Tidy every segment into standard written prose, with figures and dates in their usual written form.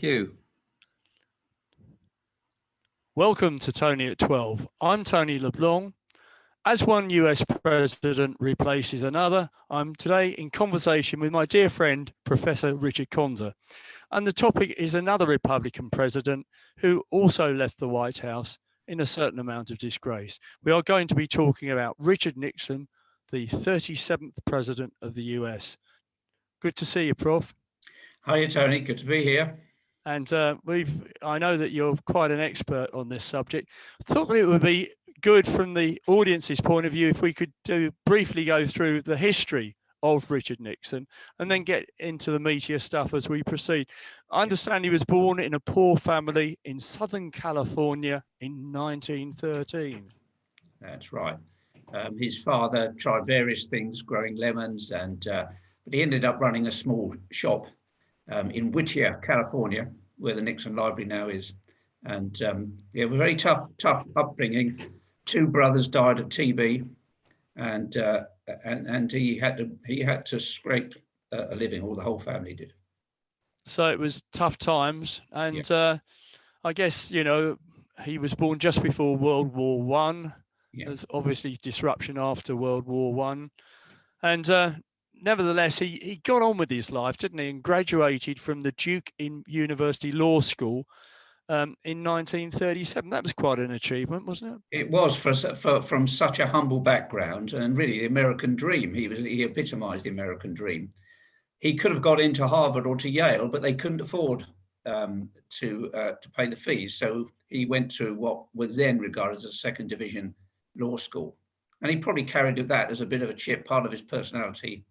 You. Welcome to Tony at 12. I'm Tony LeBlanc. As one US president replaces another, I'm today in conversation with my dear friend, Professor Richard Conder. And the topic is another Republican president who also left the White House in a certain amount of disgrace. We are going to be talking about Richard Nixon, the 37th president of the US. Good to see you, Prof. Hiya, Tony. Good to be here. And I know that you're quite an expert on this subject. I thought it would be good from the audience's point of view if we could briefly go through the history of Richard Nixon and then get into the meatier stuff as we proceed. I understand he was born in a poor family in Southern California in 1913. That's right. His father tried various things, growing lemons, but he ended up running a small shop in Whittier, California, where the Nixon Library now is. And a very tough upbringing. Two brothers died of TB, and he had to scrape a living, or the whole family did. So it was tough times, and I guess he was born just before World War One. There's obviously disruption after World War One, and nevertheless, he got on with his life, didn't he? And graduated from the Duke University Law School in 1937. That was quite an achievement, wasn't it? It was from such a humble background, and really the American dream. He epitomised the American dream. He could have got into Harvard or to Yale, but they couldn't afford to pay the fees. So he went to what was then regarded as a second division law school, and he probably carried that as a bit of a chip, part of his personality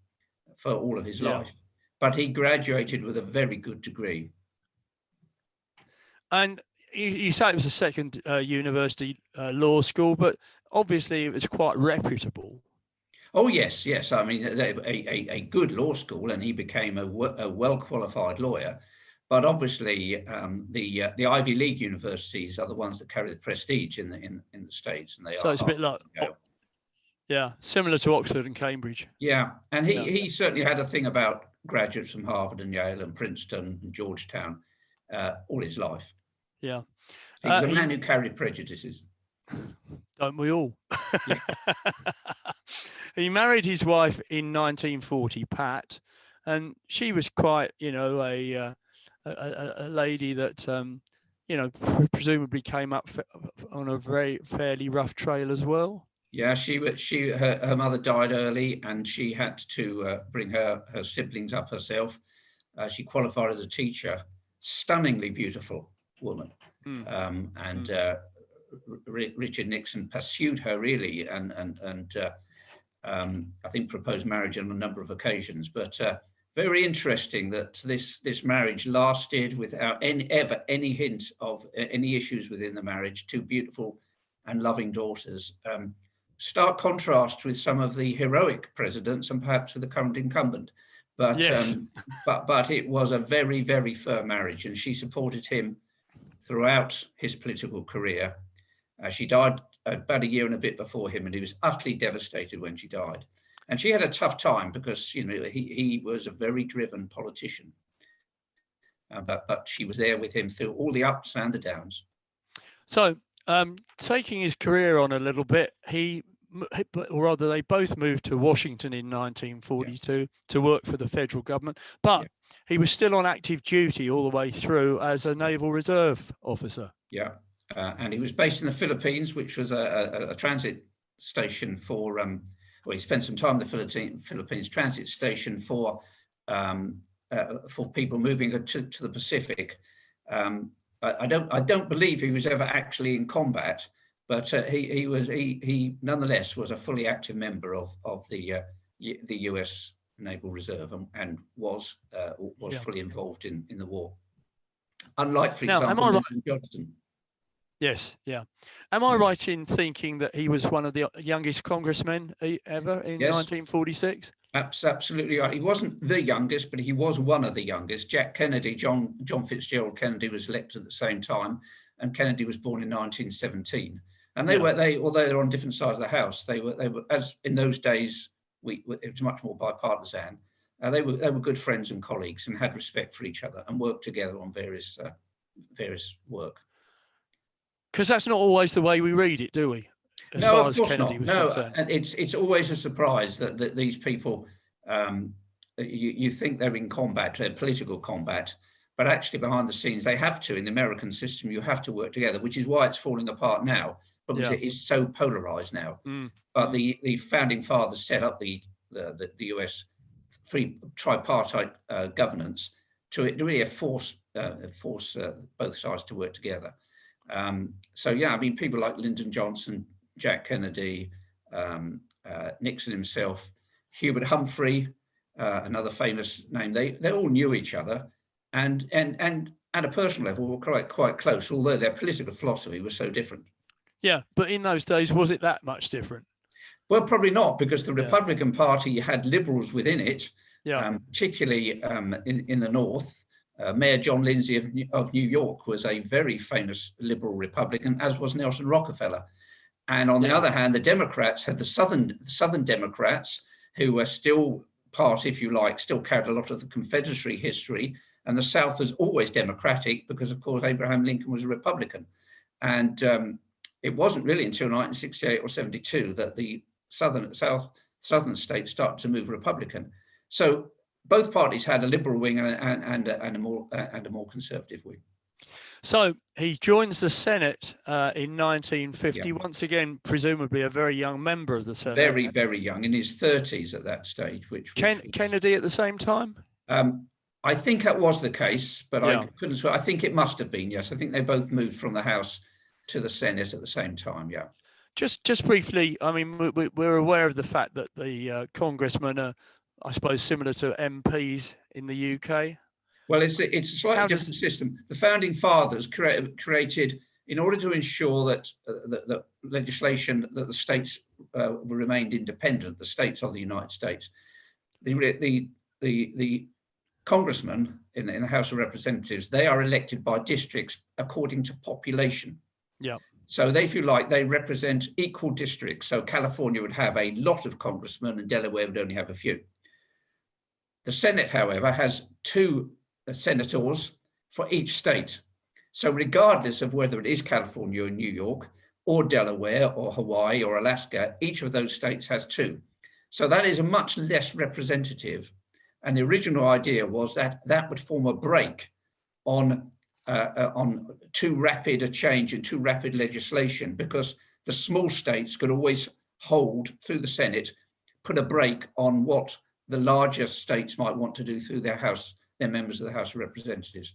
for all of his life. But he graduated with a very good degree. And you say it was a second university law school, but obviously it was quite reputable. Oh, yes. I mean, a good law school, and he became a well-qualified lawyer. But obviously, the Ivy League universities are the ones that carry the prestige in the States. And so it's a bit like... Yeah, similar to Oxford and Cambridge. Yeah, and he certainly had a thing about graduates from Harvard and Yale and Princeton and Georgetown all his life. Yeah. He was a man who carried prejudices. Don't we all? Yeah. He married his wife in 1940, Pat, and she was quite, a lady that, presumably came up on a fairly rough trail as well. Yeah, her mother died early, and she had to bring her siblings up herself. She qualified as a teacher. Stunningly beautiful woman, Richard Nixon pursued her really, and I think proposed marriage on a number of occasions. But very interesting that this marriage lasted without any hint of any issues within the marriage. Two beautiful and loving daughters. Stark contrast with some of the heroic presidents and perhaps with the current incumbent, but but it was a very, very firm marriage, and she supported him throughout his political career. She died about a year and a bit before him, and he was utterly devastated when she died. And she had a tough time because he was a very driven politician, but she was there with him through all the ups and the downs. So. Taking his career on a little bit, they both moved to Washington in 1942 to work for the federal government, but he was still on active duty all the way through as a Naval Reserve officer. Yeah, and he was based in the Philippines, which was a transit station for, he spent some time in the Philippines transit station for people moving to the Pacific. I don't believe he was ever actually in combat, but he nonetheless was a fully active member of the US Naval Reserve and was fully involved in the war. Unlike, for example, Johnson. Yes, yeah. Am I right in thinking that he was one of the youngest congressmen ever in 1946? Absolutely right. He wasn't the youngest, but he was one of the youngest. Jack Kennedy, John Fitzgerald Kennedy, was elected at the same time, and Kennedy was born in 1917. And although they're on different sides of the house, they were as in those days. It was much more bipartisan. They were good friends and colleagues and had respect for each other and worked together on various work. Because that's not always the way we read it, do we? As No, far of as course Kennedy not. was No, concerned. and it's always a surprise that these people, you think they're in combat, they're political combat, but actually behind the scenes they have to. In the American system, you have to work together, which is why it's falling apart now, because it is so polarized now. But the founding fathers set up the US free tripartite governance to really force both sides to work together. So yeah, I mean, people like Lyndon Johnson, Jack Kennedy, Nixon himself, Hubert Humphrey, another famous name. They all knew each other, and at a personal level were quite close, although their political philosophy was so different. Yeah, but in those days, was it that much different? Well, probably not, because the Republican Party had liberals within it, particularly in the North. Mayor John Lindsay of New York was a very famous liberal Republican, as was Nelson Rockefeller. And on the other hand, the Democrats had the Southern Democrats, who were still part, if you like, still carried a lot of the Confederacy history. And the South was always Democratic because, of course, Abraham Lincoln was a Republican. And it wasn't really until 1968 or 72 that the southern states started to move Republican. So both parties had a liberal wing and a more conservative wing. So he joins the Senate in 1950. Once again, presumably a very young member of the Senate. Very, very young, in his 30s at that stage. Which Kennedy at the same time? I think that was the case, but I couldn't swear. I think it must have been, yes. I think they both moved from the House to the Senate at the same time, yeah. Just briefly, I mean, we're aware of the fact that the congressmen are, I suppose, similar to MPs in the UK. Well, it's a slightly different system. The founding fathers created, in order to ensure that the legislation, that the states remained independent, the states of the United States, the congressmen in the House of Representatives, they are elected by districts according to population. Yeah. So they, if you like, they represent equal districts. So California would have a lot of congressmen and Delaware would only have a few. The Senate, however, has 2 senators for each state. So regardless of whether it is California or New York or Delaware or Hawaii or Alaska, each of those states has 2. So that is a much less representative. And the original idea was that that would form a brake on too rapid a change and too rapid legislation, because the small states could always hold through the Senate, put a brake on what the larger states might want to do through their members of the House of Representatives.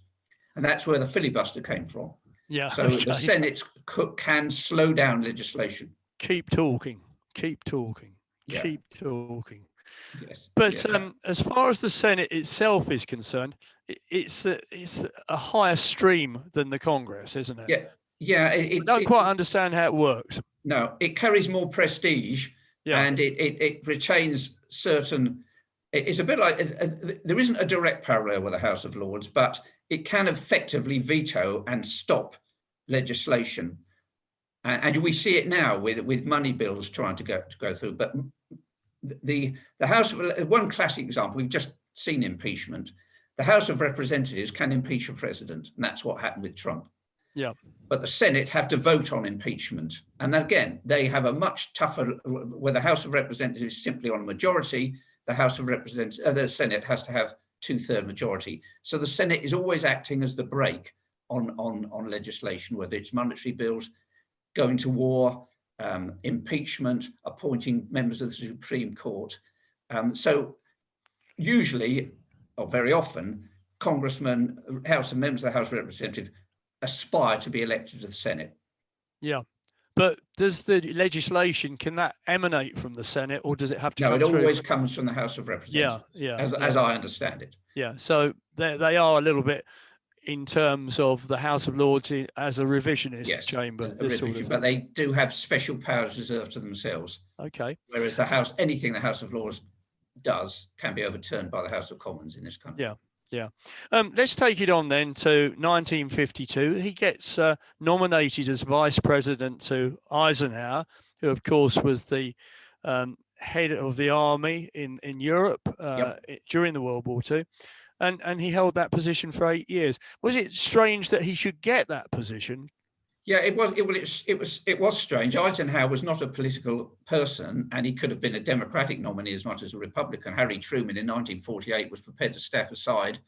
And that's where the filibuster came from. Yeah. So the Senate can slow down legislation. Keep talking. Yes. But as far as the Senate itself is concerned, it's a higher stream than the Congress, isn't it? Yeah. I don't quite understand how it works. No, it carries more prestige, and it retains certain. It's a bit like there isn't a direct parallel with the House of Lords, but it can effectively veto and stop legislation, and we see it now with money bills trying to go through. But the House of, one classic example, we've just seen impeachment. The House of Representatives can impeach a president, and that's what happened with Trump. Yeah. But the Senate have to vote on impeachment. And again, they have a much tougher, where the House of Representatives is simply on a majority, the Senate has to have 2/3 majority. So the Senate is always acting as the brake on legislation, whether it's monetary bills, going to war, impeachment, appointing members of the Supreme Court. So usually, or very often, congressmen, members of the House of Representatives aspire to be elected to the Senate. Yeah. But does the legislation, can that emanate from the Senate, or does it have to come through? No, it always comes from the House of Representatives. As I understand it. Yeah. So they are a little bit in terms of the House of Lords as a revisionist chamber. But they do have special powers reserved to themselves. Okay. Whereas anything the House of Lords does can be overturned by the House of Commons in this country. Yeah. Yeah. Let's take it on then to 1952. He gets nominated as vice president to Eisenhower, who, of course, was the head of the army in Europe during the World War II. And he held that position for 8 years. Was it strange that he should get that position? Yeah, it was strange. Eisenhower was not a political person, and he could have been a Democratic nominee as much as a Republican. Harry Truman in 1948 was prepared to step aside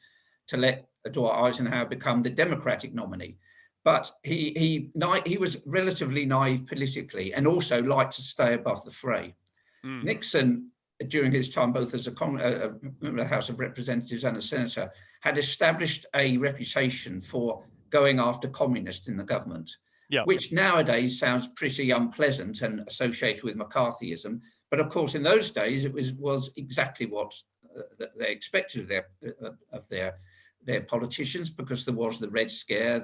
to let Dwight Eisenhower become the Democratic nominee. But he was relatively naive politically, and also liked to stay above the fray. Nixon, during his time both as a member of the House of Representatives and a senator, had established a reputation for going after communists in the government, which nowadays sounds pretty unpleasant and associated with McCarthyism. But of course, in those days, it was exactly what they expected of their politicians, because there was the Red Scare,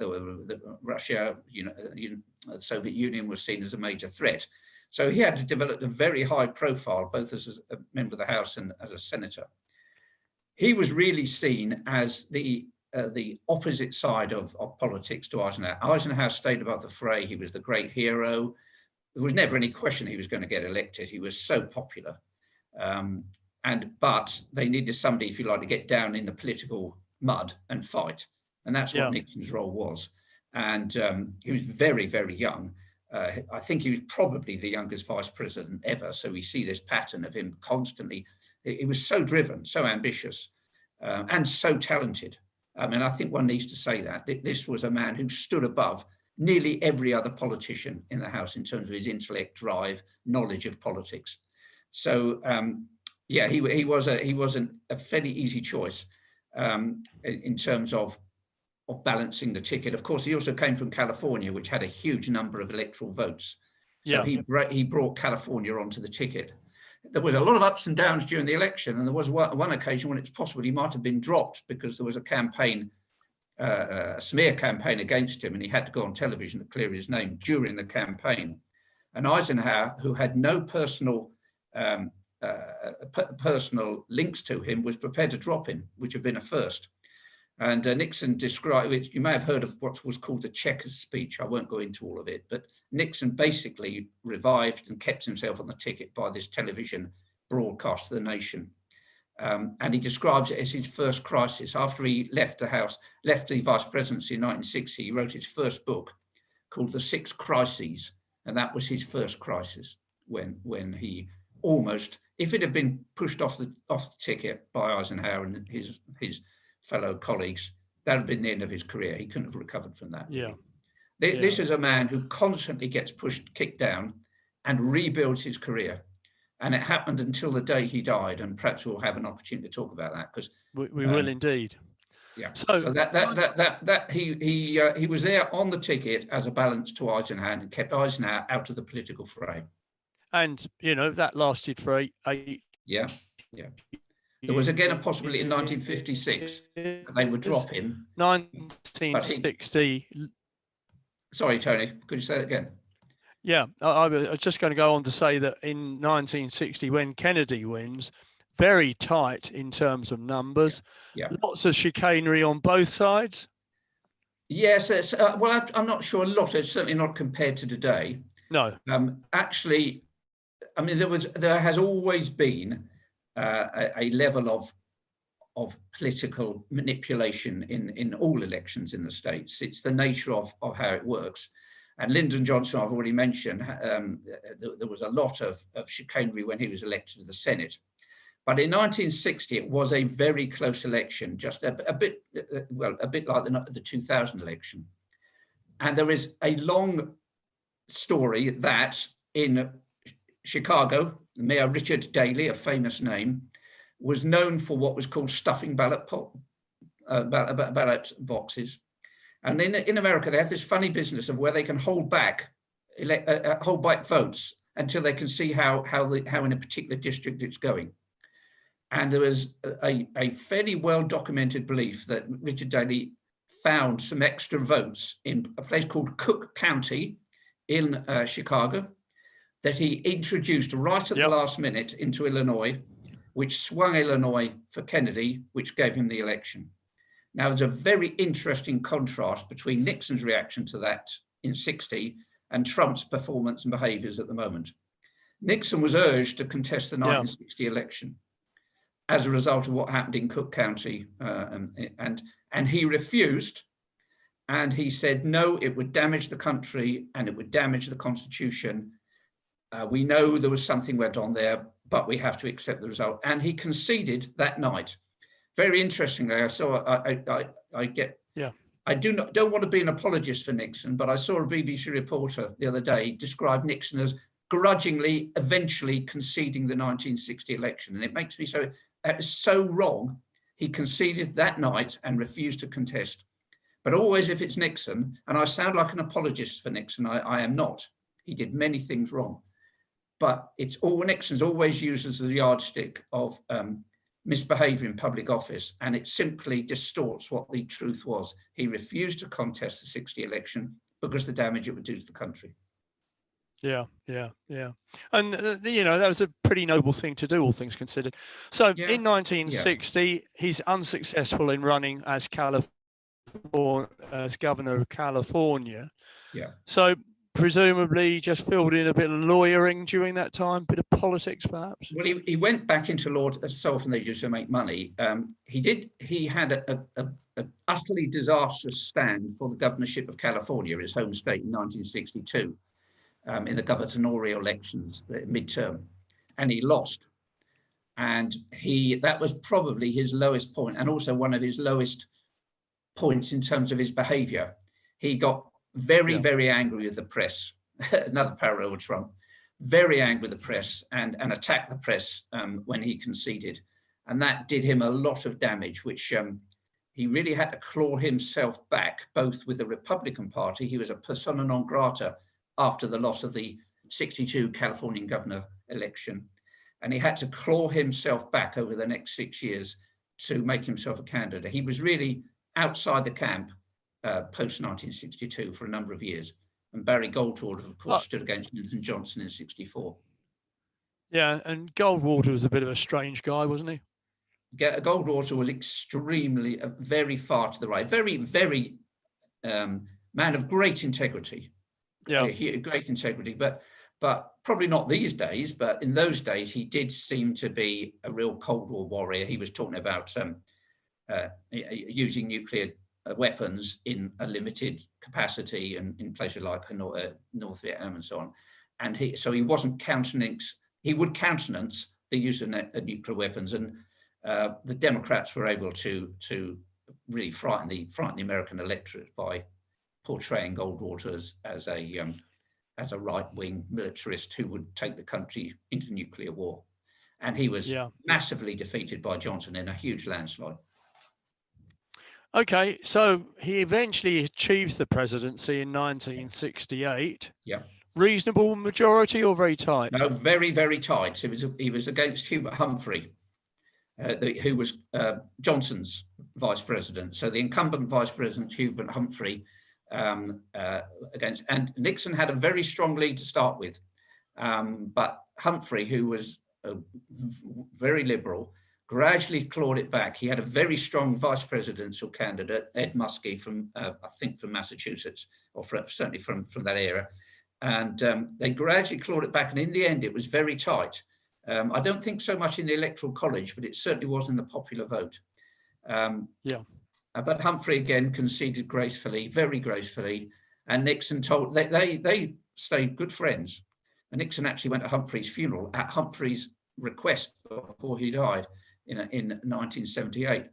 Russia, the Soviet Union was seen as a major threat. So he had to develop a very high profile, both as a member of the House and as a senator. He was really seen as the opposite side of politics to Eisenhower. Eisenhower stayed above the fray. He was the great hero. There was never any question he was going to get elected. He was so popular. But they needed somebody, if you like, to get down in the political mud and fight. And that's what Nixon's role was. And he was very, very young. I think he was probably the youngest vice president ever. So we see this pattern of him constantly. He was so driven, so ambitious, and so talented. I think one needs to say that. This was a man who stood above nearly every other politician in the House in terms of his intellect, drive, knowledge of politics. So, he wasn't a fairly easy choice in terms of balancing the ticket. Of course, he also came from California, which had a huge number of electoral votes. So he brought California onto the ticket. There was a lot of ups and downs during the election, and there was one occasion when it's possible he might have been dropped because there was a campaign, a smear campaign against him, and he had to go on television to clear his name during the campaign. And Eisenhower, who had no personal links to him, was prepared to drop him, which had been a first. And Nixon described it. You may have heard of what was called the Checkers speech. I won't go into all of it, but Nixon basically revived and kept himself on the ticket by this television broadcast to the nation. And he describes it as his first crisis. After he left the vice presidency in 1960, he wrote his first book called The Six Crises. And that was his first crisis when he almost, if it had been pushed off the ticket by Eisenhower and his fellow colleagues, that would have been the end of his career. He couldn't have recovered from that. This is a man who constantly gets kicked down and rebuilds his career. And it happened until the day he died. And perhaps we'll have an opportunity to talk about that, because we will indeed. Yeah. So that he was there on the ticket as a balance to Eisenhower and kept Eisenhower out of the political fray. And that lasted for eight. Yeah. There was again a possibility in 1956 that they would drop him. 1960. Sorry, Tony, could you say that again? Yeah, I was just going to go on to say that in 1960, when Kennedy wins, very tight in terms of numbers, lots of chicanery on both sides. Yes, well, I'm not sure a lot. It's certainly not compared to today. No. Actually, there has always been a level of political manipulation in all elections in the States. It's the nature of how it works. And Lyndon Johnson, I've already mentioned, there was a lot of chicanery when he was elected to the Senate. But in 1960, it was a very close election, just a bit like the 2000 election. And there is a long story that in Chicago, Mayor Richard Daley, a famous name, was known for what was called stuffing ballot boxes. And then in America, they have this funny business of where they can hold back votes until they can see how in a particular district it's going. And there was a fairly well-documented belief that Richard Daley found some extra votes in a place called Cook County in Chicago that he introduced right at the last minute into Illinois, which swung Illinois for Kennedy, which gave him the election. Now, there's a very interesting contrast between Nixon's reaction to that in 60 and Trump's performance and behaviors at the moment. Nixon was urged to contest the Yeah. 1960 election as a result of what happened in Cook County, and he refused. And he said, no, it would damage the country and it would damage the Constitution. We know there was something went on there, but we have to accept the result. And he conceded that night. Very interestingly, I saw, I don't want to be an apologist for Nixon, but I saw a BBC reporter the other day describe Nixon as grudgingly, eventually conceding the 1960 election. And it makes me so, that is so wrong. He conceded that night and refused to contest. But always if it's Nixon, and I sound like an apologist for Nixon, I am not. He did many things wrong. But it's all, Nixon's always used as the yardstick of misbehavior in public office, and it simply distorts what the truth was. He refused to contest the 60 election because the damage it would do to the country. Yeah. And, that was a pretty noble thing to do, all things considered. So in 1960, he's unsuccessful in running as governor of California. Yeah. So presumably just filled in a bit of lawyering during that time, bit of politics perhaps. Well, he went back into law so often they used to make money. He had an utterly disastrous stand for the governorship of California, his home state, in 1962, in the gubernatorial elections, the midterm, and he lost. And that was probably his lowest point, and also one of his lowest points in terms of his behavior. He got very angry with the press. Another parallel with Trump. Very angry with the press and attacked the press when he conceded. And that did him a lot of damage, which he really had to claw himself back, both with the Republican Party. He was a persona non grata after the loss of the 62 Californian governor election. And he had to claw himself back over the next 6 years to make himself a candidate. He was really outside the camp post-1962 for a number of years. And Barry Goldwater, of course, stood against Lyndon Johnson in 64. Yeah, and Goldwater was a bit of a strange guy, wasn't he? Goldwater was extremely, very far to the right, very man of great integrity. Yeah, great integrity, but probably not these days. But in those days, he did seem to be a real Cold War warrior. He was talking about using nuclear weapons in a limited capacity and in places like North Vietnam and so on. And he wasn't he would countenance the use of nuclear weapons. And the Democrats were able to really frighten the American electorate by portraying Goldwater as a right-wing militarist who would take the country into nuclear war. And he was massively defeated by Johnson in a huge landslide. Okay, so he eventually achieves the presidency in 1968. Yeah. Reasonable majority or very tight? No, very, very tight. He was against Hubert Humphrey, who was Johnson's vice president. So the incumbent vice president, Hubert Humphrey, and Nixon had a very strong lead to start with. But Humphrey, who was very liberal, gradually clawed it back. He had a very strong vice presidential candidate, Ed Muskie, from Massachusetts, or certainly from that era. And they gradually clawed it back. And in the end, it was very tight. I don't think so much in the Electoral College, but it certainly was in the popular vote. But Humphrey again conceded gracefully, very gracefully. And Nixon told, they stayed good friends. And Nixon actually went to Humphrey's funeral at Humphrey's request before he died in 1978.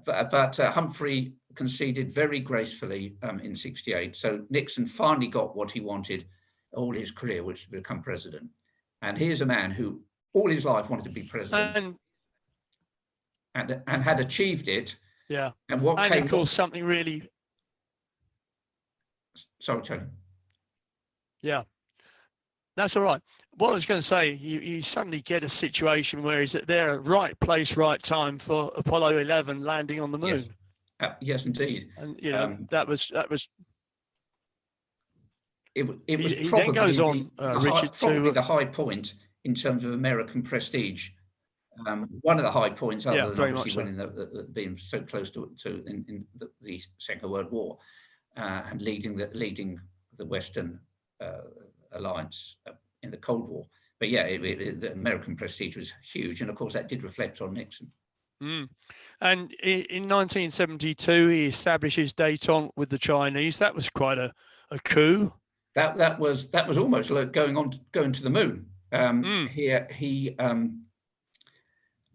But Humphrey conceded very gracefully in 68. So Nixon finally got what he wanted all his career, which was to become president. And here's a man who all his life wanted to be president and had achieved it. Yeah. And what came of course something really. Sorry, Tony. Yeah. That's all right. What I was going to say, you suddenly get a situation where he's there at right place, right time for Apollo 11 landing on the moon. Yes, yes indeed. And that was. It was he probably then goes on, Richard, probably the high point in terms of American prestige. One of the high points, other than obviously winning being so close to in the Second World War and leading the Western alliance in the Cold War. But yeah, the American prestige was huge, and of course that did reflect on Nixon. And in 1972, he establishes détente with the Chinese. That was quite a coup. That was almost like going to the moon.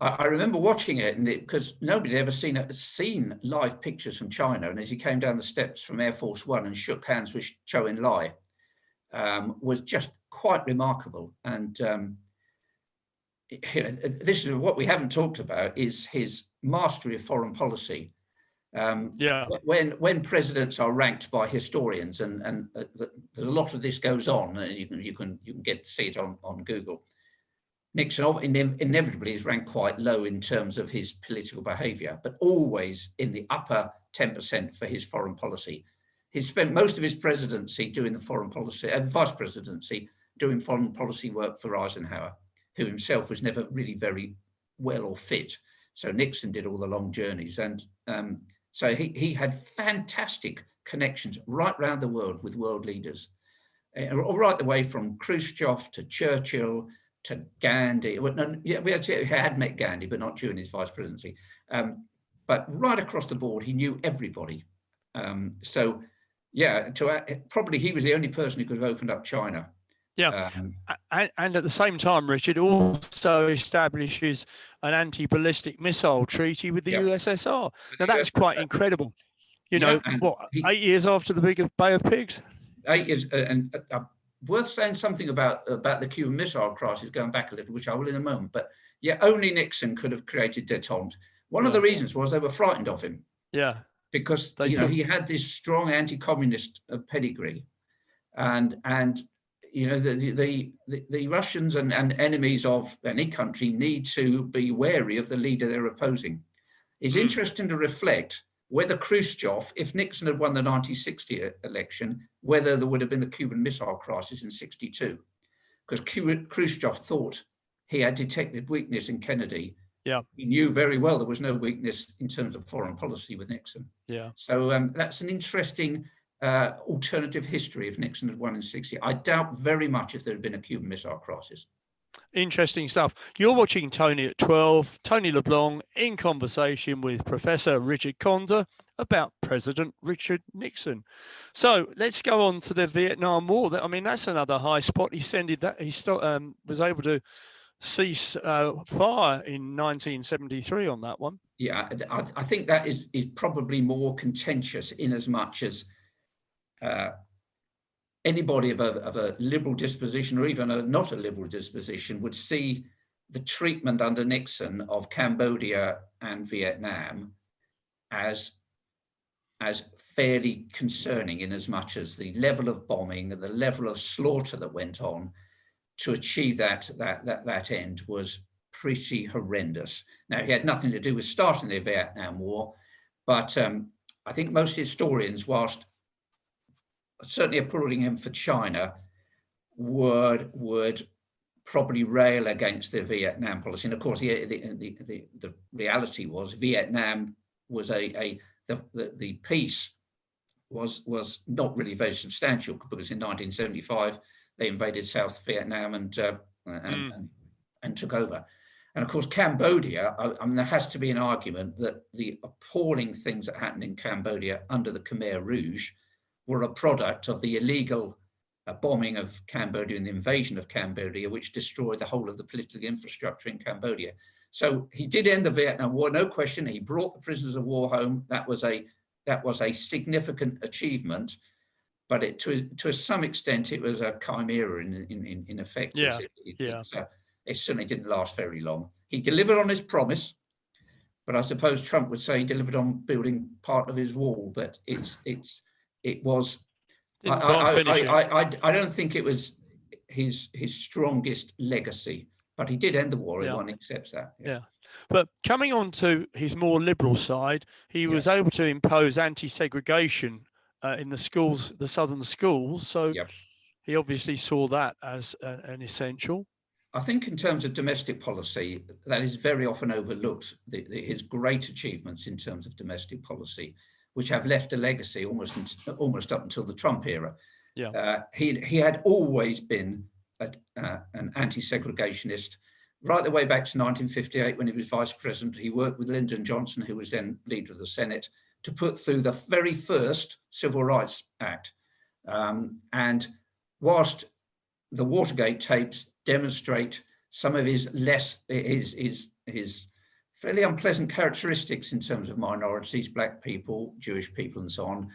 I remember watching it, and because nobody had ever seen live pictures from China. And as he came down the steps from Air Force One and shook hands with Zhou Enlai, was just quite remarkable. And this is what we haven't talked about, is his mastery of foreign policy. When presidents are ranked by historians, and there's a lot of this goes on, and you can get to see it on Google. Nixon inevitably is ranked quite low in terms of his political behaviour, but always in the upper 10% for his foreign policy. He spent most of his presidency doing the foreign policy and vice presidency doing foreign policy work for Eisenhower, who himself was never really very well or fit. So Nixon did all the long journeys, and so he had fantastic connections right around the world with world leaders, right the way from Khrushchev to Churchill to Gandhi. Well, no, yeah, we had met Gandhi, but not during his vice presidency. But right across the board, he knew everybody. So yeah, probably he was the only person who could have opened up China. Yeah, and at the same time, Richard also establishes an anti-ballistic missile treaty with the USSR. Now that's quite incredible. You know, 8 years after the Big Bay of Pigs? 8 years, and worth saying something about the Cuban Missile Crisis, going back a little, which I will in a moment. But yeah, only Nixon could have created détente. One of the reasons was they were frightened of him. Yeah, because he had this strong anti-communist pedigree, and the Russians and enemies of any country need to be wary of the leader they're opposing. It's interesting to reflect whether Khrushchev, if Nixon had won the 1960 election, whether there would have been the Cuban Missile Crisis in 1962, because Khrushchev thought he had detected weakness in Kennedy. Yeah, he knew very well there was no weakness in terms of foreign policy with Nixon. Yeah, so that's an interesting alternative history if Nixon had won in 1960. I doubt very much if there had been a Cuban Missile Crisis. Interesting stuff. You're watching Tony at 12, Tony LeBlanc in conversation with Professor Richard Conder about President Richard Nixon. So let's go on to the Vietnam War. I mean, that's another high spot. He was able to cease fire in 1973 on that one. Yeah, I think that is probably more contentious in as much as anybody of a liberal disposition, or even not a liberal disposition, would see the treatment under Nixon of Cambodia and Vietnam as fairly concerning, in as much as the level of bombing and the level of slaughter that went on to achieve that end was pretty horrendous. Now, it had nothing to do with starting the Vietnam War, but I think most historians, whilst certainly applauding him for China, would probably rail against the Vietnam policy. And of course, the reality was Vietnam was the peace was not really very substantial, because in 1975 they invaded South Vietnam and took over. And of course, Cambodia, I mean, there has to be an argument that the appalling things that happened in Cambodia under the Khmer Rouge were a product of the illegal bombing of Cambodia and the invasion of Cambodia, which destroyed the whole of the political infrastructure in Cambodia. So he did end the Vietnam War, no question. He brought the prisoners of war home. That was a significant achievement, but to some extent it was a chimera in effect. Yeah, it certainly didn't last very long. He delivered on his promise, but I suppose Trump would say he delivered on building part of his wall. But it was. I don't think it was his strongest legacy, but he did end the war. Everyone accepts that. Yeah. But coming on to his more liberal side, he was able to impose anti-segregation in the schools, the southern schools. So he obviously saw that as an essential. I think in terms of domestic policy, that is very often overlooked, his great achievements in terms of domestic policy, which have left a legacy almost up until the Trump era. Yeah. He had always been an anti-segregationist, right the way back to 1958 when he was vice president. He worked with Lyndon Johnson, who was then leader of the Senate, to put through the very first Civil Rights Act. And whilst the Watergate tapes demonstrate some of his fairly unpleasant characteristics in terms of minorities, black people, Jewish people, and so on,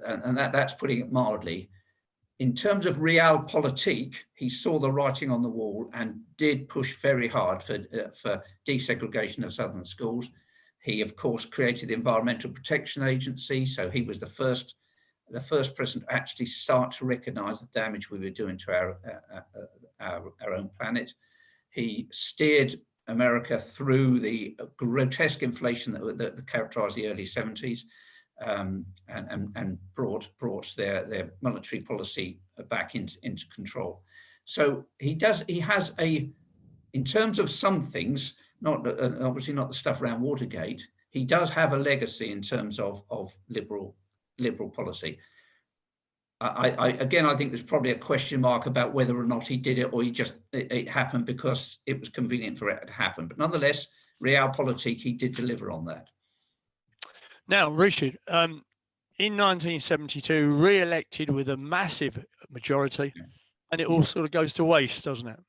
and that's putting it mildly. In terms of realpolitik, he saw the writing on the wall and did push very hard for desegregation of Southern schools. He, of course, created the Environmental Protection Agency, so he was the first president to actually start to recognise the damage we were doing to our own planet. He steered America through the grotesque inflation that characterised the early 70s. And brought their monetary policy back into control. So he has in terms of some things, not obviously not the stuff around Watergate, he does have a legacy in terms of liberal policy. I think there's probably a question mark about whether or not he did it, or it happened because it was convenient for it to happen. But nonetheless, realpolitik, he did deliver on that. Now, Richard, in 1972, re-elected with a massive majority, and it all sort of goes to waste, doesn't it?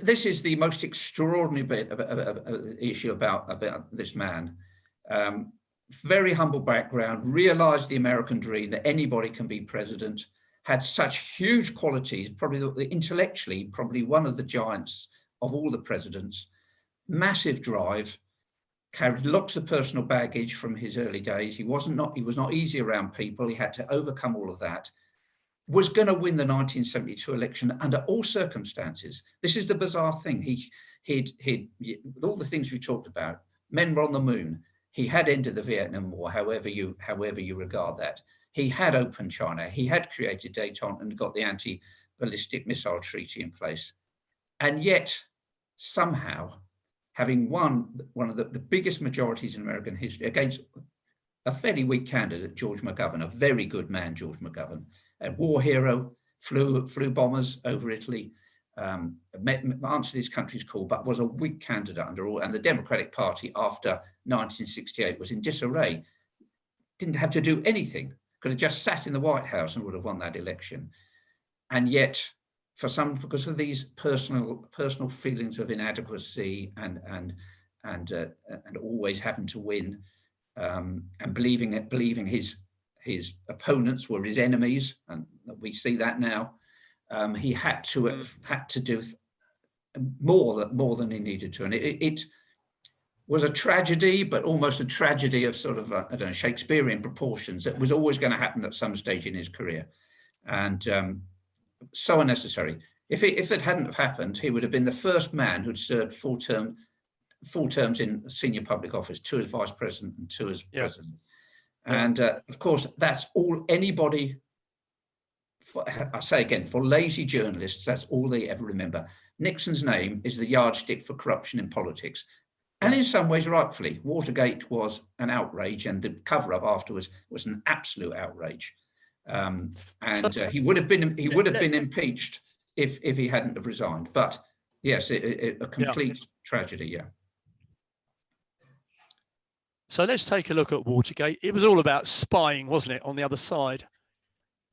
This is the most extraordinary bit of issue about this man. Very humble background, realised the American dream that anybody can be president, had such huge qualities, probably intellectually, probably one of the giants of all the presidents, massive drive, carried lots of personal baggage from his early days. He was not easy around people. He had to overcome all of that. Was going to win the 1972 election under all circumstances. This is the bizarre thing. He'd with all the things we talked about, men were on the moon. He had ended the Vietnam War, however you regard that. He had opened China. He had created détente and got the anti-ballistic missile treaty in place. And yet, somehow, having won one of the biggest majorities in American history against a fairly weak candidate, George McGovern, a very good man, George McGovern, a war hero, flew bombers over Italy, answered his country's call, but was a weak candidate under all. And the Democratic Party after 1968 was in disarray, didn't have to do anything, could have just sat in the White House and would have won that election. And yet, because of these personal feelings of inadequacy and always having to win, and believing his opponents were his enemies, and we see that now, he had to do more than he needed to, and it was a tragedy, but almost a tragedy of sort of Shakespearean proportions. That was always going to happen at some stage in his career, and so unnecessary. If it hadn't have happened, he would have been the first man who'd served full terms in senior public office, 2 as vice president and 2 as president. And of course, that's all anybody, I say again, for lazy journalists, that's all they ever remember. Nixon's name is the yardstick for corruption in politics. And in some ways, rightfully, Watergate was an outrage, and the cover-up afterwards was an absolute outrage. He would have been impeached if he hadn't have resigned. But yes, a complete tragedy. Yeah. So let's take a look at Watergate. It was all about spying, wasn't it, on the other side?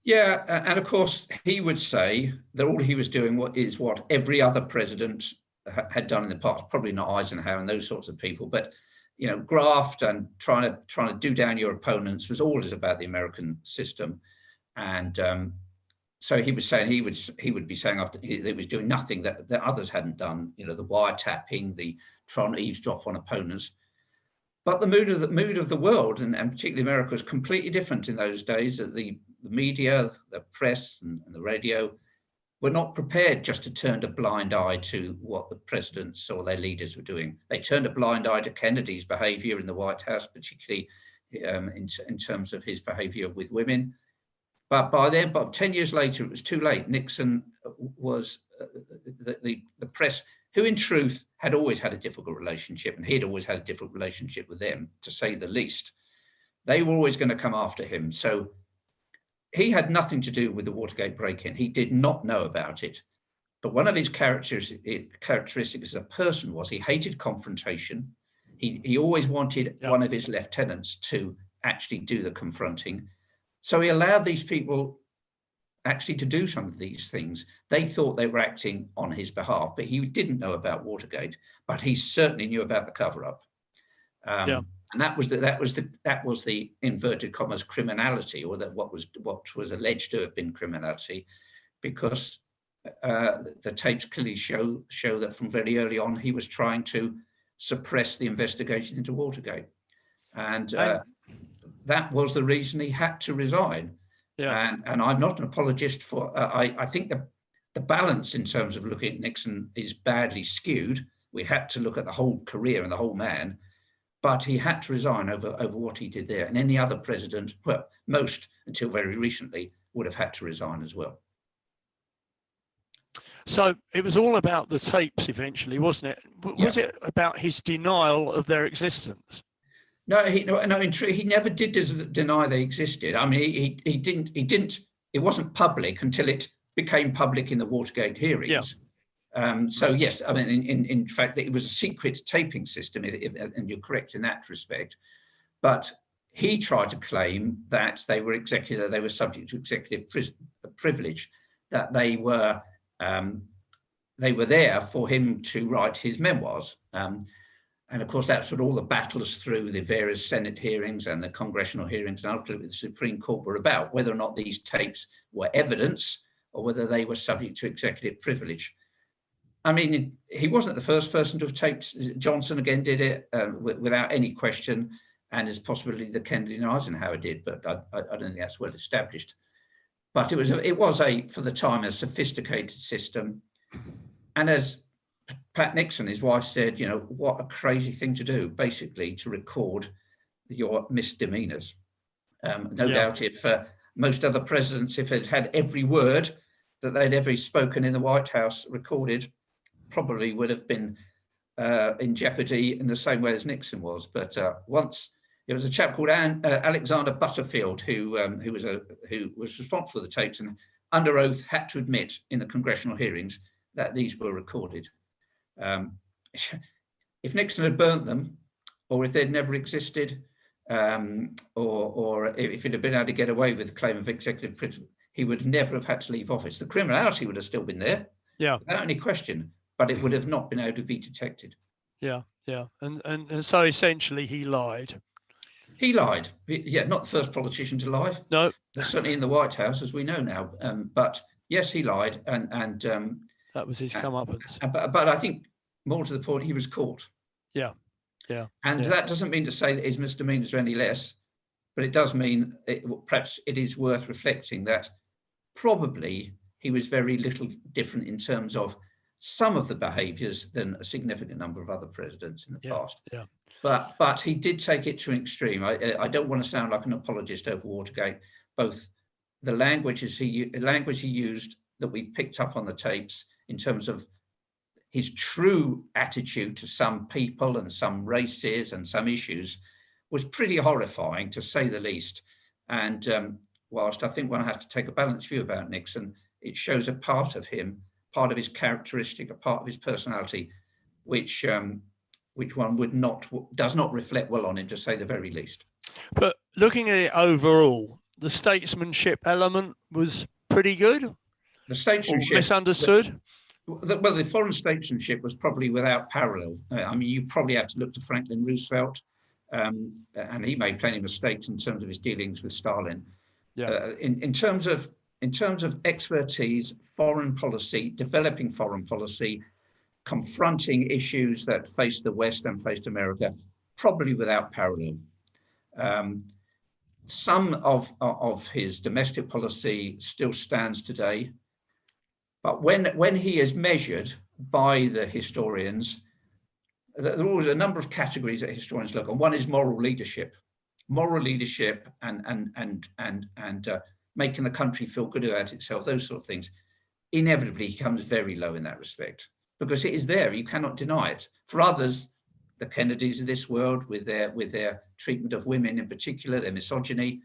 Yeah, and of course he would say that all he was doing is what every other president had done in the past. Probably not Eisenhower and those sorts of people, but graft and trying to do down your opponents was always about the American system. And so he was saying he would be saying after he was doing nothing that others hadn't done. The wiretapping, the trying to eavesdrop on opponents. But the mood of the world, and particularly America, was completely different in those days. That the media, the press, and the radio were not prepared just to turn a blind eye to what the presidents or their leaders were doing. They turned a blind eye to Kennedy's behaviour in the White House, particularly in terms of his behaviour with women. But by then, 10 years later, it was too late. Nixon was the press, who in truth had always had a difficult relationship, and he'd always had a difficult relationship with them, to say the least. They were always going to come after him. So he had nothing to do with the Watergate break-in. He did not know about it. But one of his characteristics as a person was he hated confrontation. He always wanted one of his lieutenants to actually do the confronting. So he allowed these people actually to do some of these things. They thought they were acting on his behalf, but he didn't know about Watergate, but he certainly knew about the cover-up. And that was the inverted commas criminality, or that what was alleged to have been criminality, because the tapes clearly show that from very early on he was trying to suppress the investigation into Watergate, and that was the reason he had to resign. And I'm not an apologist for. I think the balance in terms of looking at Nixon is badly skewed. We had to look at the whole career and the whole man, but he had to resign over what he did there. And any other president, well, most until very recently, would have had to resign as well. So it was all about the tapes eventually, wasn't it? Was it about his denial of their existence? No, in truth, he never did deny they existed. I mean, he didn't. It wasn't public until it became public in the Watergate hearings. So yes, I mean, in fact, it was a secret taping system, and you're correct in that respect. But he tried to claim that they were subject to executive privilege, that they were there for him to write his memoirs. And of course, that's what all the battles through the various Senate hearings and the congressional hearings and ultimately the Supreme Court were about, whether or not these tapes were evidence or whether they were subject to executive privilege. I mean, he wasn't the first person to have taped. Johnson again did it without any question, and there's possibility that Kennedy and Eisenhower did, but I don't think that's well established. But it was for the time, a sophisticated system. And as Pat Nixon, his wife, said, you know, what a crazy thing to do, basically, to record your misdemeanors. No doubt if most other presidents, if they'd had every word that they'd ever spoken in the White House recorded, probably would have been in jeopardy in the same way as Nixon was. But once, there was a chap called Alexander Butterfield who was responsible for the tapes and under oath had to admit in the congressional hearings that these were recorded. If Nixon had burnt them, or if they'd never existed, or if it had been able to get away with the claim of executive privilege, he would never have had to leave office. The criminality would have still been there, without any question, but it would have not been able to be detected. And so essentially he lied. He lied. Not the first politician to lie. No, certainly in the White House, as we know now. But yes, he lied, and that was his comeuppance. But I think more to the point, he was caught. And that doesn't mean to say that his misdemeanors are any less, but it does mean perhaps it is worth reflecting that probably he was very little different in terms of some of the behaviours than a significant number of other presidents in the past. But he did take it to an extreme. I don't want to sound like an apologist over Watergate. Both the language he used that we've picked up on the tapes in terms of his true attitude to some people and some races and some issues was pretty horrifying, to say the least. And whilst I think one has to take a balanced view about Nixon, it shows a part of him, part of his characteristic, a part of his personality, which one does not reflect well on him, to say the very least. But looking at it overall, the statesmanship element was pretty good. The statesmanship, misunderstood. Well, the foreign statesmanship was probably without parallel. I mean, you probably have to look to Franklin Roosevelt, and he made plenty of mistakes in terms of his dealings with Stalin. In terms of expertise, foreign policy, developing foreign policy, confronting issues that faced the West and faced America, probably without parallel. Some of his domestic policy still stands today. But when he is measured by the historians, there are always a number of categories that historians look on. One is moral leadership and making the country feel good about itself, those sort of things. Inevitably, he comes very low in that respect because it is there. You cannot deny it. For others, the Kennedys of this world, with their treatment of women in particular, their misogyny,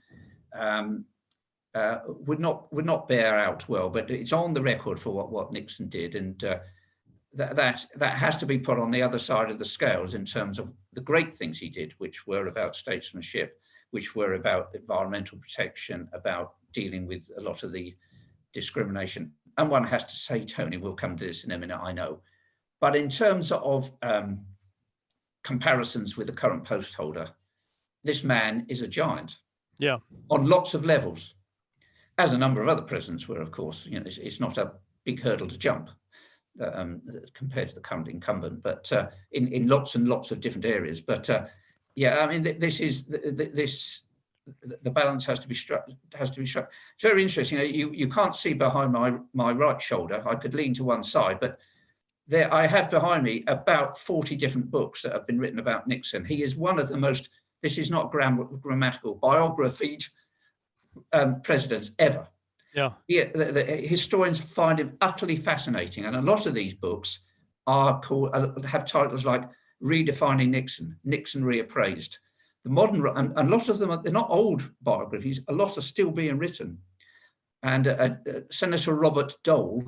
would not bear out well. But it's on the record for what Nixon did, and that has to be put on the other side of the scales in terms of the great things he did, which were about statesmanship, which were about environmental protection, about dealing with a lot of the discrimination. And one has to say, Tony, we'll come to this in a minute, I know. But in terms of comparisons with the current post holder, this man is a giant. Yeah. On lots of levels, as a number of other presidents were, of course. It's not a big hurdle to jump compared to the current incumbent, but in lots and lots of different areas. But yeah, I mean, the balance has to be struck. It's very interesting. You can't see behind my right shoulder. I could lean to one side, but there I have behind me about 40 different books that have been written about Nixon. He is one of the most, this is not grammatical, biographied presidents ever. Yeah. The historians find him utterly fascinating, and a lot of these books have titles like Redefining Nixon, Nixon Reappraised. The modern, and a lot of them they're not old biographies. A lot are still being written. And Senator Robert Dole,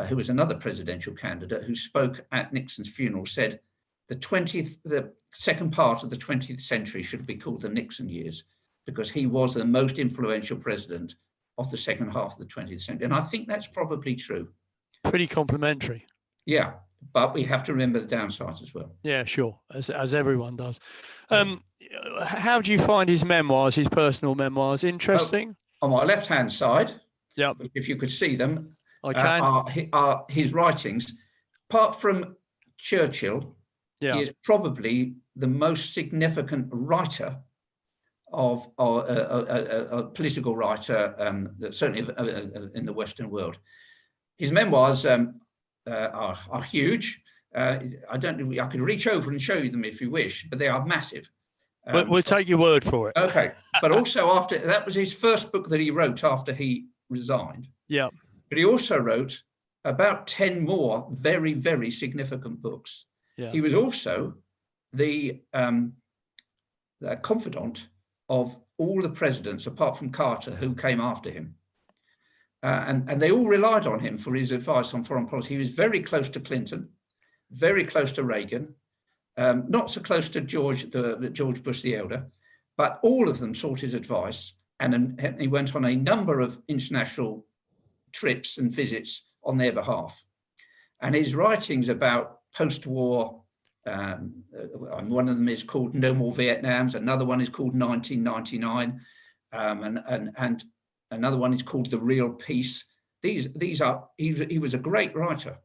who was another presidential candidate who spoke at Nixon's funeral, said the second part of the 20th century should be called the Nixon years, because he was the most influential president of the second half of the 20th century. And I think that's probably true. Pretty complimentary. Yeah, but we have to remember the downsides as well. Yeah, sure, as everyone does. How do you find his memoirs, his personal memoirs? Interesting? On my left-hand side, yeah, if you could see them, I can. Are his writings. Apart from Churchill, yeah, he is probably the most significant writer of a political writer, certainly in the Western world. His memoirs are huge. I don't know. I could reach over and show you them if you wish, but they are massive. We'll take your word for it. Okay, but also after that was his first book that he wrote after he resigned. Yeah, but he also wrote about 10 more very, very significant books. Yeah. He was also the confidant of all the presidents, apart from Carter, who came after him. And they all relied on him for his advice on foreign policy. He was very close to Clinton, very close to Reagan, not so close to George Bush the elder, but all of them sought his advice. And he went on a number of international trips and visits on their behalf. And his writings about post-war, one of them is called No More Vietnams, another one is called 1999, and another one is called The Real Peace. He was a great writer,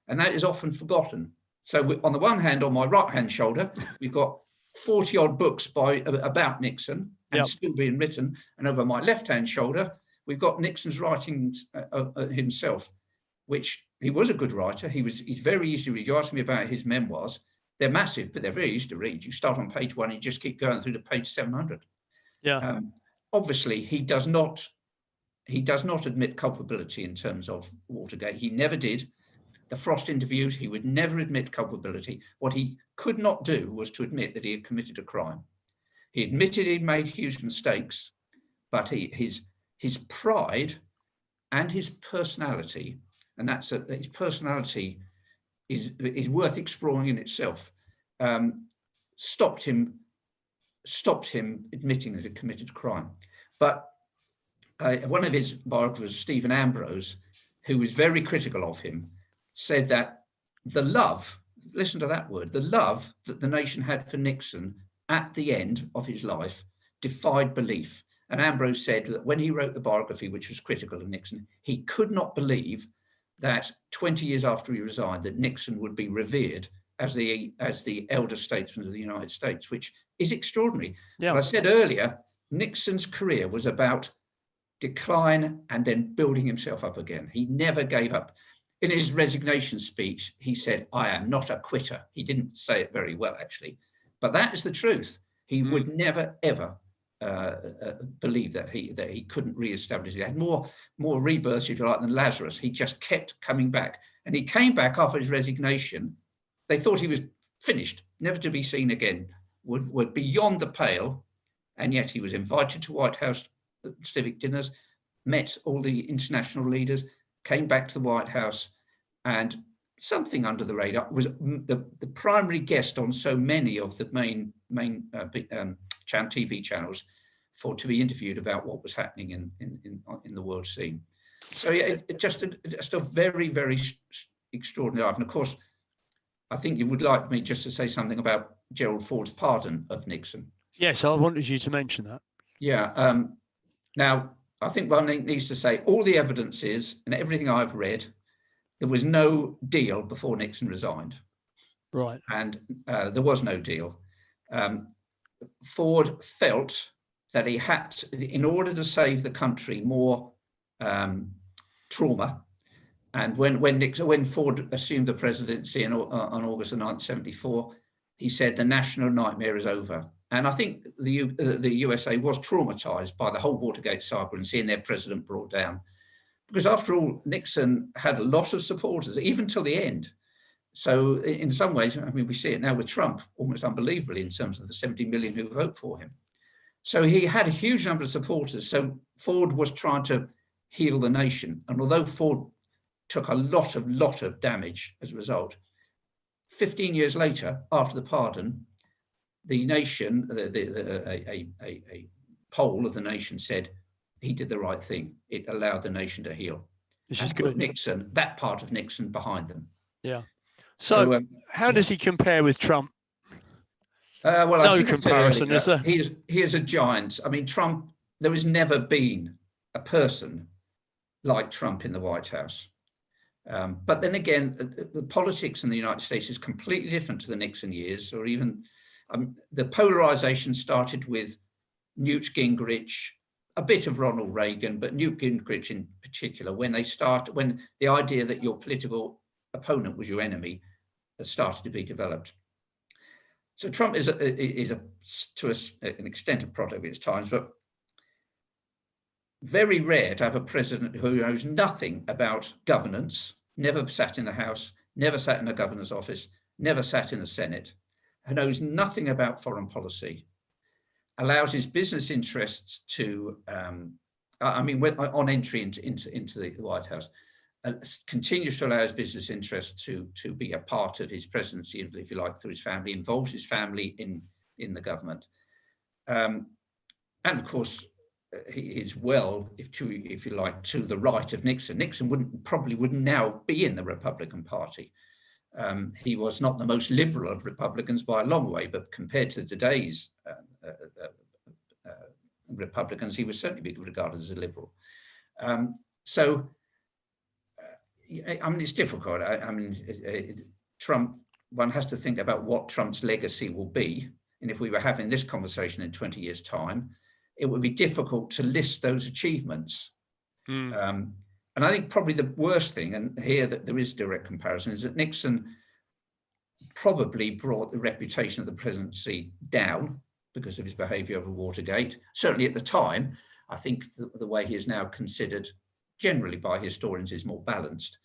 and that is often forgotten. So on the one hand, on my right-hand shoulder, we've got 40 odd books about Nixon and still being written. And over my left-hand shoulder, we've got Nixon's writings himself, which he was a good writer. He's very easy to read. You asked me about his memoirs. They're massive, but they're very easy to read. You start on page 1, and you just keep going through to page 700. Yeah. Obviously, he does not admit culpability in terms of Watergate. He never did. The Frost interviews, he would never admit culpability. What he could not do was to admit that he had committed a crime. He admitted he'd made huge mistakes, but his pride and his personality, and his personality is worth exploring in itself, stopped him admitting that he committed a crime. But one of his biographers, Stephen Ambrose, who was very critical of him, said that the love, listen to that word, the love that the nation had for Nixon at the end of his life defied belief. And Ambrose said that when he wrote the biography, which was critical of Nixon, he could not believe that 20 years after he resigned, that Nixon would be revered as the elder statesman of the United States, which is extraordinary. Yeah. But I said earlier, Nixon's career was about decline and then building himself up again. He never gave up. In his resignation speech, he said, "I am not a quitter." He didn't say it very well, actually, but that is the truth. He would never, ever believe that he couldn't re-establish. He had more rebirths, if you like, than Lazarus. He just kept coming back, and he came back after his resignation. They thought he was finished, never to be seen again, were beyond the pale, and yet he was invited to White House civic dinners, met all the international leaders, came back to the White House, and something under the radar, was the primary guest on so many of the main TV channels to be interviewed about what was happening in the world scene. So yeah, just a very, very extraordinary life. And of course, I think you would like me just to say something about Gerald Ford's pardon of Nixon. Yes, I wanted you to mention that. Yeah. Now, I think one needs to say all the evidence is, and everything I've read, there was no deal before Nixon resigned. Right. And there was no deal. Ford felt that he had to, in order to save the country more trauma. And when Ford assumed the presidency on August 9, 1974, he said the national nightmare is over. And I think the USA was traumatized by the whole Watergate saga and seeing their president brought down. Because after all, Nixon had a lot of supporters, even till the end. So in some ways, I mean, we see it now with Trump, almost unbelievably in terms of the 70 million who vote for him. So he had a huge number of supporters. So Ford was trying to heal the nation. And although Ford took a lot of damage as a result, 15 years later, after the pardon, the nation, a poll of the nation said he did the right thing. It allowed the nation to heal. Which is and good. Put Nixon, that part of Nixon, behind them. Yeah. So how does he compare with Trump? Well, no I think comparison, is there? He is a giant. I mean, Trump, there has never been a person like Trump in the White House. But then again, the politics in the United States is completely different to the Nixon years, or even the polarization started with Newt Gingrich, a bit of Ronald Reagan, but Newt Gingrich in particular, when the idea that your political opponent was your enemy started to be developed. So Trump is to an extent a product of its times, but very rare to have a president who knows nothing about governance, never sat in the House, never sat in a governor's office, never sat in the Senate, who knows nothing about foreign policy, allows his business interests to, on entry into the White House, continues to allow his business interests to be a part of his presidency, if you like, through his family, involves his family in the government. And of course, he is well, if you like, to the right of Nixon. Nixon probably wouldn't now be in the Republican Party. He was not the most liberal of Republicans by a long way, but compared to today's Republicans, he was certainly be regarded as a liberal. It's difficult. Trump, one has to think about what Trump's legacy will be. And if we were having this conversation in 20 years' time, it would be difficult to list those achievements. And I think probably the worst thing, and here that there is direct comparison, is that Nixon probably brought the reputation of the presidency down because of his behavior over Watergate. Certainly at the time, I think the way he is now considered generally by historians is more balanced.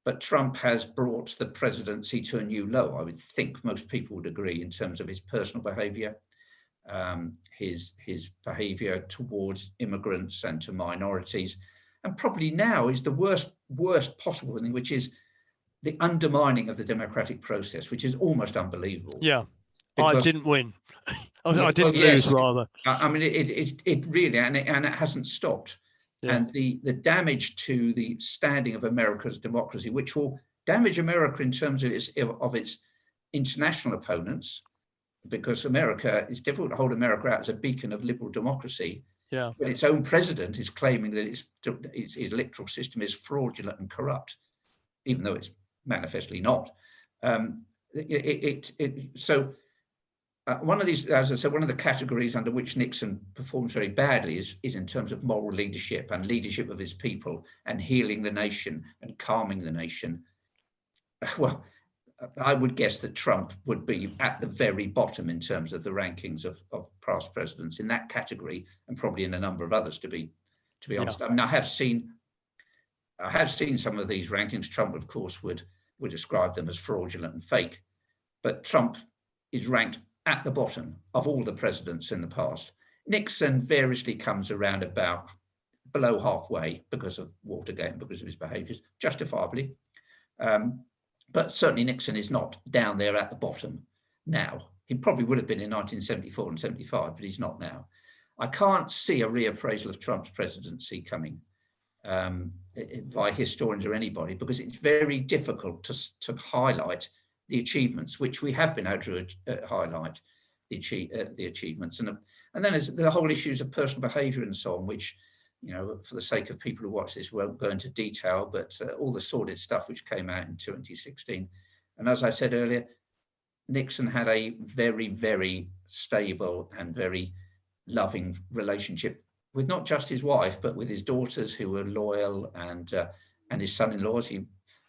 But Trump has brought the presidency to a new low. I would think most people would agree in terms of his personal behavior, his behavior towards immigrants and to minorities, and probably now is the worst possible thing, which is the undermining of the democratic process, which is almost unbelievable. Yeah, because I didn't win. I didn't lose, rather. It really, and it hasn't stopped. Yeah. And the damage to the standing of America's democracy, which will damage America in terms of its international opponents, because America, it's difficult to hold America out as a beacon of liberal democracy. Yeah. When its own president is claiming that its electoral system is fraudulent and corrupt, even though it's manifestly not. One of these, as I said, one of the categories under which Nixon performs very badly is in terms of moral leadership and leadership of his people and healing the nation and calming the nation. Well, I would guess that Trump would be at the very bottom in terms of the rankings of past presidents in that category, and probably in a number of others, to be honest. I mean, I have seen some of these rankings. Trump, of course, would describe them as fraudulent and fake, but Trump is ranked at the bottom of all the presidents in the past. Nixon variously comes around about below halfway because of Watergate and because of his behaviours, justifiably. But certainly Nixon is not down there at the bottom now. He probably would have been in 1974 and 75, but he's not now. I can't see a reappraisal of Trump's presidency coming by historians or anybody, because it's very difficult to highlight the achievements, which we have been able to highlight the achievements. And then there's the whole issues of personal behaviour and so on, which, you know, for the sake of people who watch this, won't go into detail, but all the sordid stuff which came out in 2016. And as I said earlier, Nixon had a very, very stable and very loving relationship with not just his wife, but with his daughters, who were loyal, and his son-in-laws.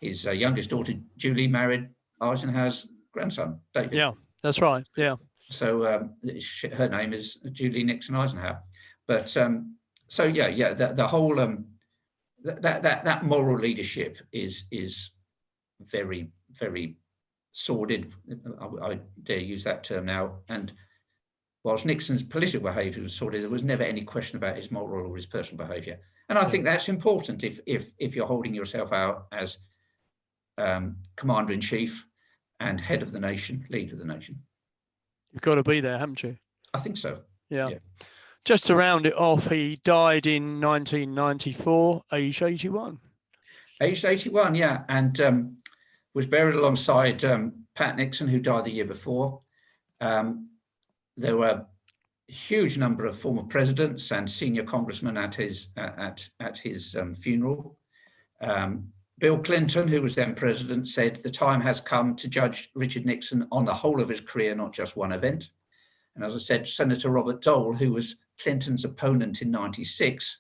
His youngest daughter, Julie, married Eisenhower's grandson, David. Yeah, that's right. Yeah. So her name is Julie Nixon Eisenhower. But so yeah, the whole that moral leadership is very, very sordid. I dare use that term now. And whilst Nixon's political behaviour was sordid, there was never any question about his moral or his personal behaviour. And I think that's important if you're holding yourself out as commander-in-chief and head of the nation, leader of the nation. You've got to be there, haven't you? I think so. Yeah. Just to round it off, he died in 1994, aged 81. Aged 81, yeah, and was buried alongside Pat Nixon, who died the year before. There were a huge number of former presidents and senior congressmen at his funeral. Bill Clinton, who was then president, said the time has come to judge Richard Nixon on the whole of his career, not just one event. And as I said, Senator Robert Dole, who was Clinton's opponent in '96,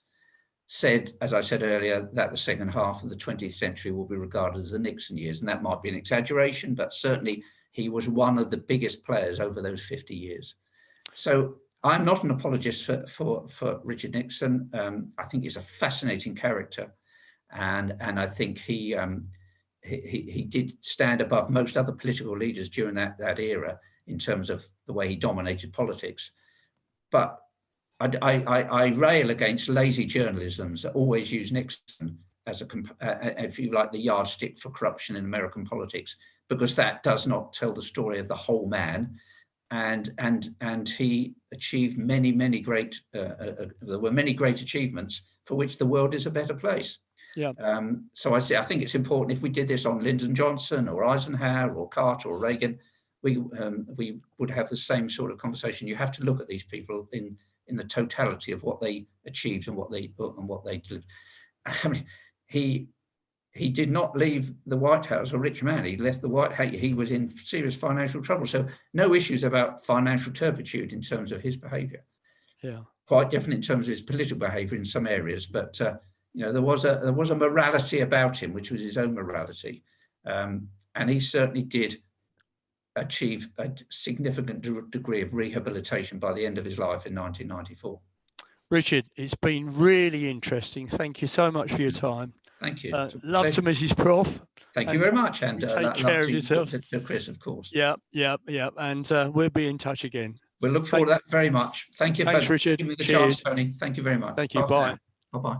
said, as I said earlier, that the second half of the 20th century will be regarded as the Nixon years. And that might be an exaggeration, but certainly he was one of the biggest players over those 50 years. So I'm not an apologist for Richard Nixon. I think he's a fascinating character. And I think he did stand above most other political leaders during that era in terms of the way he dominated politics. But I rail against lazy journalisms that always use Nixon as if you like, the yardstick for corruption in American politics, because that does not tell the story of the whole man. And he achieved many great. There were many great achievements for which the world is a better place. Yeah. So I think it's important, if we did this on Lyndon Johnson or Eisenhower or Carter or Reagan, we would have the same sort of conversation. You have to look at these people in the totality of what they achieved and what they delivered. I mean, he did not leave the White House a rich man. He left the White House. He was in serious financial trouble. So no issues about financial turpitude in terms of his behaviour. Yeah. Quite different in terms of his political behaviour in some areas, but you know, there was a morality about him, which was his own morality, and he certainly did achieve a significant degree of rehabilitation by the end of his life in 1994. Richard, it's been really interesting. Thank you so much for your time. Thank you. Love to Mrs. Prof. Thank you very much, and take care of yourself. To Chris, of course. Yeah, and we'll be in touch again. We'll look forward to that very much. Thank you. Thanks, Richard. Give me the Cheers. chance, Tony. Thank you very much. Thank you. Bye. Bye-bye.